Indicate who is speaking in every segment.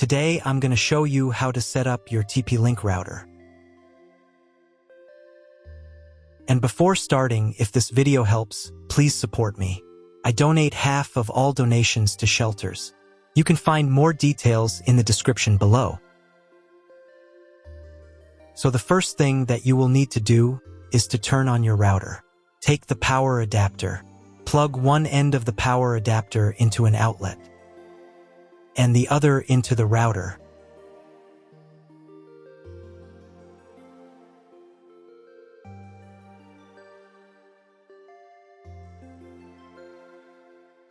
Speaker 1: Today, I'm going to show you how to set up your TP-Link router. And before starting, if this video helps, please support me. I donate half of all donations to shelters. You can find more details in the description below. So the first thing that you will need to do is to turn on your router. Take the power adapter. Plug one end of the power adapter into an outlet and the other into the router.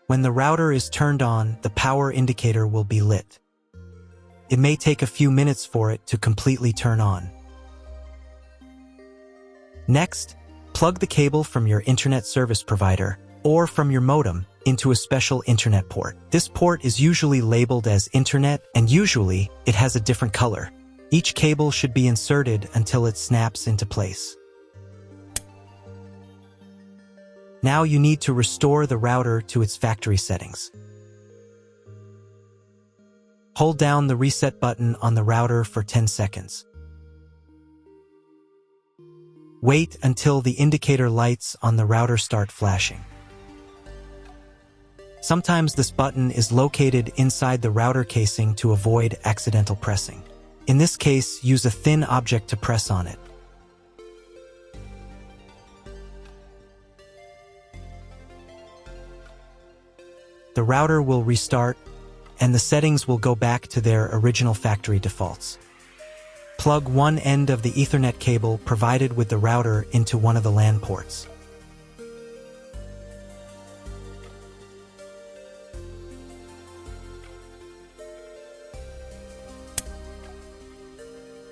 Speaker 1: When the router is turned on, the power indicator will be lit. It may take a few minutes for it to completely turn on. Next, plug the cable from your internet service provider or from your modem into a special internet port. This port is usually labeled as internet, and usually it has a different color. Each cable should be inserted until it snaps into place. Now you need to restore the router to its factory settings. Hold down the reset button on the router for 10 seconds. Wait until the indicator lights on the router start flashing. Sometimes this button is located inside the router casing to avoid accidental pressing. In this case, use a thin object to press on it. The router will restart, and the settings will go back to their original factory defaults. Plug one end of the Ethernet cable provided with the router into one of the LAN ports.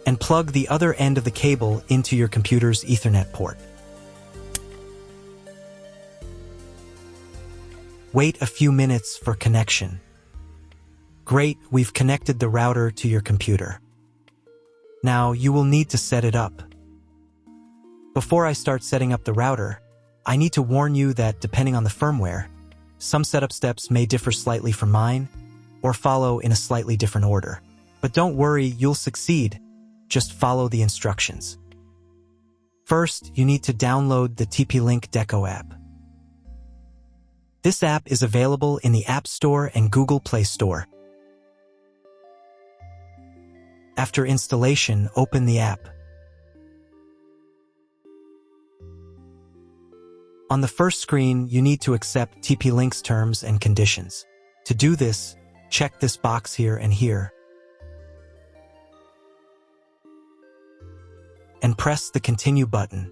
Speaker 1: And plug the other end of the cable into your computer's Ethernet port. Wait a few minutes for connection. Great, we've connected the router to your computer. Now you will need to set it up. Before I start setting up the router, I need to warn you that depending on the firmware, some setup steps may differ slightly from mine or follow in a slightly different order. But don't worry, you'll succeed. Just follow the instructions. First, you need to download the TP-Link Deco app. This app is available in the App Store and Google Play Store. After installation, open the app. On the first screen, you need to accept TP-Link's terms and conditions. To do this, check this box here and here, and press the Continue button.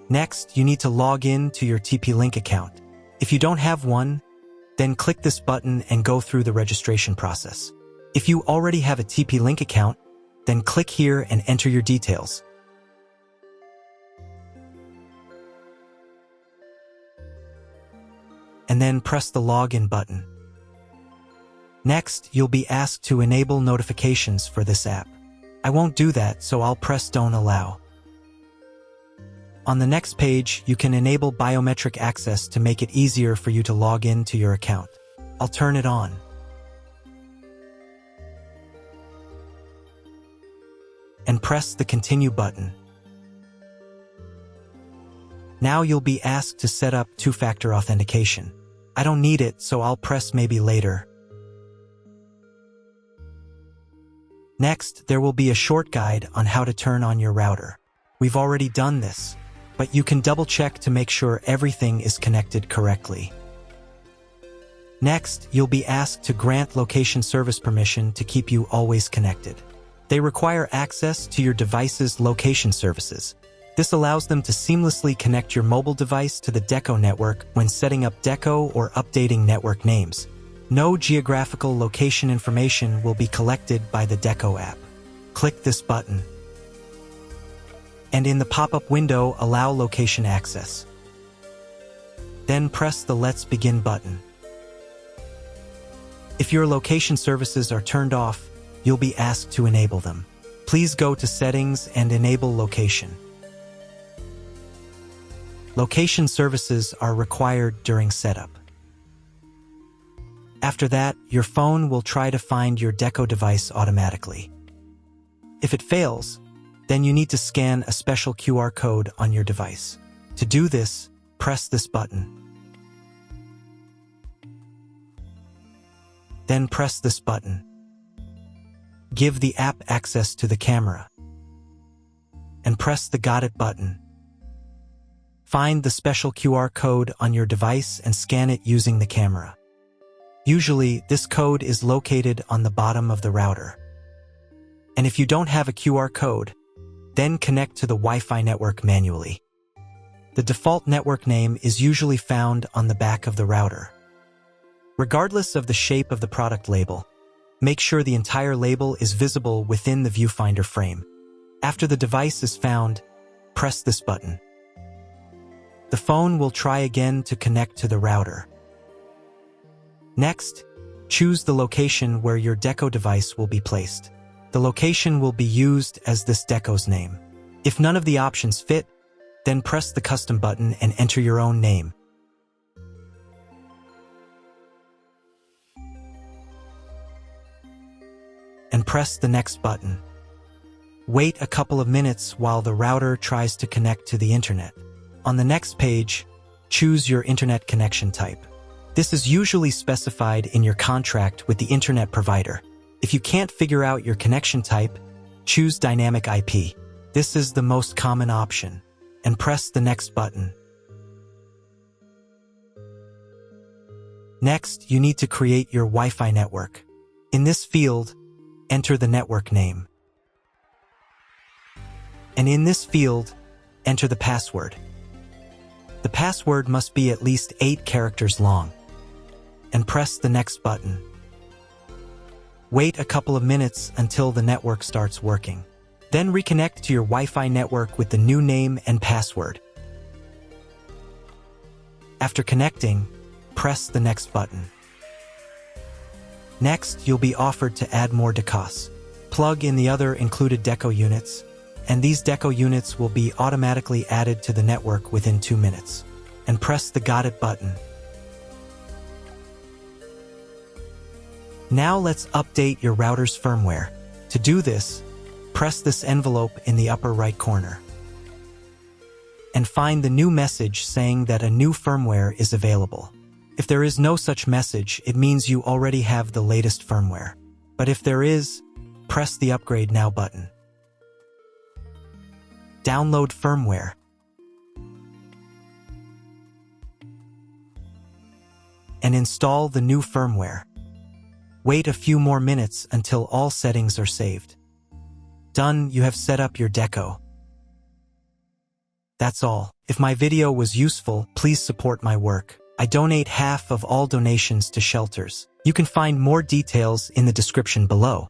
Speaker 1: Next, you need to log in to your TP-Link account. If you don't have one, then click this button and go through the registration process. If you already have a TP-Link account, then click here and enter your details. And then press the Login button. Next, you'll be asked to enable notifications for this app. I won't do that, so I'll press Don't Allow. On the next page, you can enable biometric access to make it easier for you to log in to your account. I'll turn it on. And press the Continue button. Now you'll be asked to set up two-factor authentication. I don't need it, so I'll press Maybe later. Next, there will be a short guide on how to turn on your router. We've already done this, but you can double-check to make sure everything is connected correctly. Next, you'll be asked to grant location service permission to keep you always connected. They require access to your device's location services. This allows them to seamlessly connect your mobile device to the Deco network when setting up Deco or updating network names. No geographical location information will be collected by the Deco app. Click this button. And in the pop-up window, allow location access. Then press the Let's Begin button. If your location services are turned off, you'll be asked to enable them. Please go to Settings and enable Location. Location services are required during setup. After that, your phone will try to find your Deco device automatically. If it fails, then you need to scan a special QR code on your device. To do this, press this button. Then press this button. Give the app access to the camera. And press the Got It button. Find the special QR code on your device and scan it using the camera. Usually, this code is located on the bottom of the router. And if you don't have a QR code, then connect to the Wi-Fi network manually. The default network name is usually found on the back of the router. Regardless of the shape of the product label, make sure the entire label is visible within the viewfinder frame. After the device is found, press this button. The phone will try again to connect to the router. Next, choose the location where your Deco device will be placed. The location will be used as this Deco's name. If none of the options fit, then press the custom button and enter your own name. And press the next button. Wait a couple of minutes while the router tries to connect to the internet. On the next page, choose your internet connection type. This is usually specified in your contract with the internet provider. If you can't figure out your connection type, choose Dynamic IP. This is the most common option, and press the next button. Next, you need to create your Wi-Fi network. In this field, enter the network name. And in this field, enter the password. The password must be at least 8 characters long. And press the next button. Wait a couple of minutes until the network starts working. Then reconnect to your Wi-Fi network with the new name and password. After connecting, press the next button. Next, you'll be offered to add more decos. Plug in the other included Deco units, and these Deco units will be automatically added to the network within 2 minutes. And press the Got It button. Now let's update your router's firmware. To do this, press this envelope in the upper right corner. And find the new message saying that a new firmware is available. If there is no such message, it means you already have the latest firmware. But if there is, press the Upgrade Now button. Download firmware. And install the new firmware. Wait a few more minutes until all settings are saved. Done, you have set up your Deco. That's all. If my video was useful, please support my work. I donate half of all donations to shelters. You can find more details in the description below.